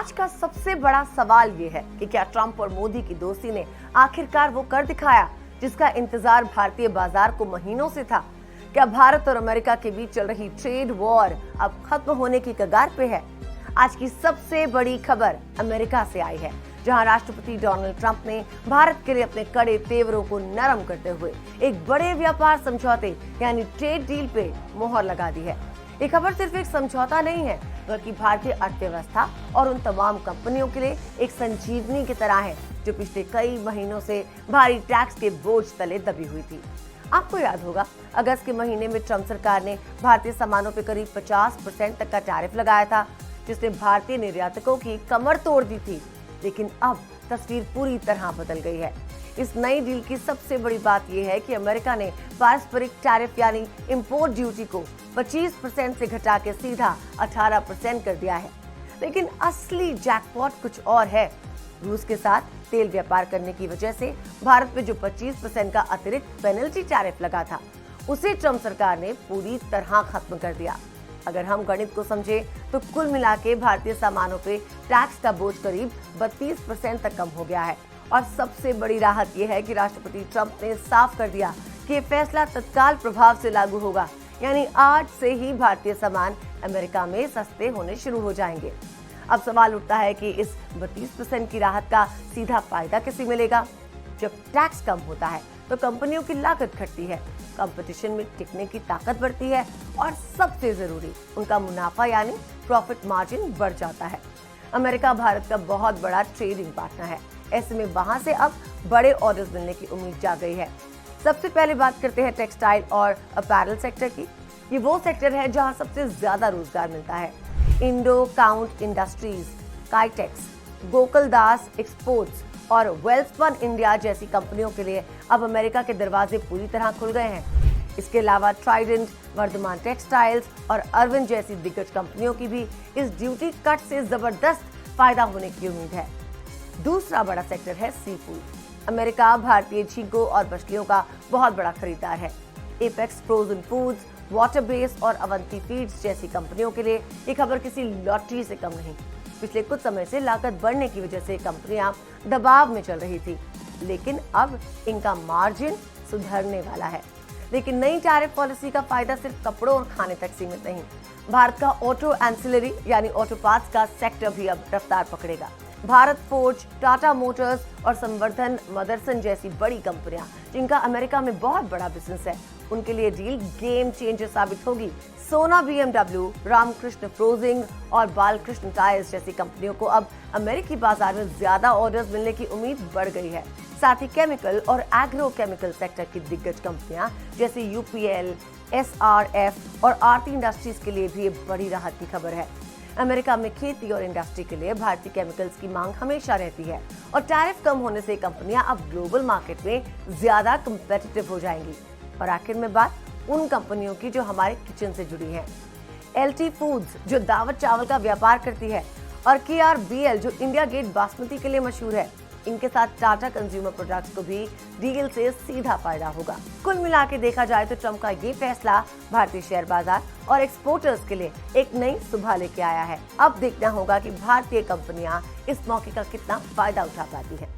आज का सबसे बड़ा सवाल ये है कि क्या ट्रंप और मोदी की दोस्ती ने आखिरकार वो कर दिखाया जिसका इंतजार भारतीय बाजार को महीनों से था। क्या भारत और अमेरिका के बीच चल रही ट्रेड वॉर अब खत्म होने की कगार पे है? आज की सबसे बड़ी खबर अमेरिका से आई है, जहां राष्ट्रपति डोनाल्ड ट्रंप ने भारत के लिए अपने कड़े तेवरों को नरम करते हुए एक बड़े व्यापार समझौते यानी ट्रेड डील पे मोहर लगा दी है। ये खबर सिर्फ एक समझौता नहीं है, बल्कि भारतीय अर्थव्यवस्था और उन तमाम कंपनियों के लिए एक संजीवनी की तरह है जो पिछले कई महीनों से भारी टैक्स के बोझ तले दबी हुई थी। आपको याद होगा, अगस्त के महीने में ट्रंप सरकार ने भारतीय सामानों पर करीब 50% तक का टैरिफ लगाया था, जिसने भारतीय निर्यातकों की कमर तोड़ दी थी। लेकिन अब तस्वीर पूरी तरह बदल गई है। इस नई डील की सबसे बड़ी बात यह है कि अमेरिका ने पारस्परिक टैरिफ यानी इंपोर्ट ड्यूटी को 25% से घटा के सीधा 18% कर दिया है। लेकिन असली जैकपॉट कुछ और है। रूस के साथ तेल व्यापार करने की वजह से भारत पे जो 25% का अतिरिक्त पेनल्टी टैरिफ लगा था, उसे ट्रंप सरकार ने पूरी तरह खत्म कर दिया। अगर हम गणित को समझे तो कुल मिला के भारतीय सामानों पे टैक्स का बोझ करीब 32% तक कम हो गया है। और सबसे बड़ी राहत यह है कि राष्ट्रपति ट्रंप ने साफ कर दिया कि ये फैसला तत्काल प्रभाव से लागू होगा, यानी आज से ही भारतीय सामान अमेरिका में सस्ते होने शुरू हो जाएंगे। अब सवाल उठता है कि इस 32% की राहत का सीधा फायदा किसे मिलेगा? जब टैक्स कम होता है तो कंपनियों की लागत घटती है, कंपटीशन में टिकने की ताकत बढ़ती है और सबसे जरूरी उनका मुनाफा यानी प्रॉफिट मार्जिन बढ़ जाता है। अमेरिका भारत का बहुत बड़ा ट्रेडिंग पार्टनर है, ऐसे में वहां से अब बड़े ऑर्डर्स मिलने की उम्मीद जाग गई है। सबसे पहले बात करते हैं टेक्सटाइल और अपैरल सेक्टर की। ये वो सेक्टर है जहां सबसे ज्यादा रोजगार मिलता है। Indo count industries, Kitex, Gokuldas exports और वेल्सपन इंडिया जैसी कंपनियों के लिए अब अमेरिका के दरवाजे पूरी तरह खुल गए हैं। इसके अलावा ट्राइडेंट, वर्धमान टेक्सटाइल्स और अरविंद जैसी दिग्गज कंपनियों की भी इस ड्यूटी कट से जबरदस्त फायदा होने की उम्मीद है। दूसरा बड़ा सेक्टर है सी फूड। अमेरिका भारतीय झींगों और मछलियों का बहुत बड़ा खरीदार है। Apex frozen foods, water base और अवंती फीड्स जैसी कंपनियों के लिए ये खबर किसी लॉटरी से कम नहीं। पिछले कुछ समय से लागत बढ़ने की वजह से कंपनियां दबाव में चल रही थी, लेकिन अब इनका मार्जिन सुधरने वाला है। लेकिन नई टैरिफ पॉलिसी का फायदा सिर्फ कपड़ों और खाने तक सीमित नहीं। भारत का ऑटो एंसिलरी यानी ऑटो पार्ट्स का सेक्टर भी अब रफ्तार पकड़ेगा। भारत फोर्ज, टाटा मोटर्स और संवर्धन मदरसन जैसी बड़ी कंपनियां जिनका अमेरिका में बहुत बड़ा बिजनेस है, उनके लिए डील गेम चेंजर साबित होगी। सोना बीएमडब्ल्यू, रामकृष्ण फ्रोजिंग और बालकृष्ण टायर्स जैसी कंपनियों को अब अमेरिकी बाजार में ज्यादा ऑर्डर्स मिलने की उम्मीद बढ़ गई है। साथ ही केमिकल और एग्रो केमिकल सेक्टर की दिग्गज कंपनियां जैसे यूपीएल, एसआरएफ और आरती इंडस्ट्रीज के लिए भी ये बड़ी राहत की खबर है। अमेरिका में खेती और इंडस्ट्री के लिए भारतीय केमिकल्स की मांग हमेशा रहती है और टैरिफ कम होने से कंपनियां अब ग्लोबल मार्केट में ज्यादा कम्पिटिटिव हो जाएंगी। और आखिर में बात उन कंपनियों की जो हमारे किचन से जुड़ी हैं। एलटी फूड्स जो दावत चावल का व्यापार करती है और केआरबीएल जो इंडिया गेट बासमती के लिए मशहूर है, इनके साथ टाटा कंज्यूमर प्रोडक्ट्स को भी डील से सीधा फायदा होगा। कुल मिला के देखा जाए तो ट्रंप का ये फैसला भारतीय शेयर बाजार और एक्सपोर्टर्स के लिए एक नई सुबह लेके आया है। अब देखना होगा कि भारतीय कंपनियां इस मौके का कितना फायदा उठा पाती है।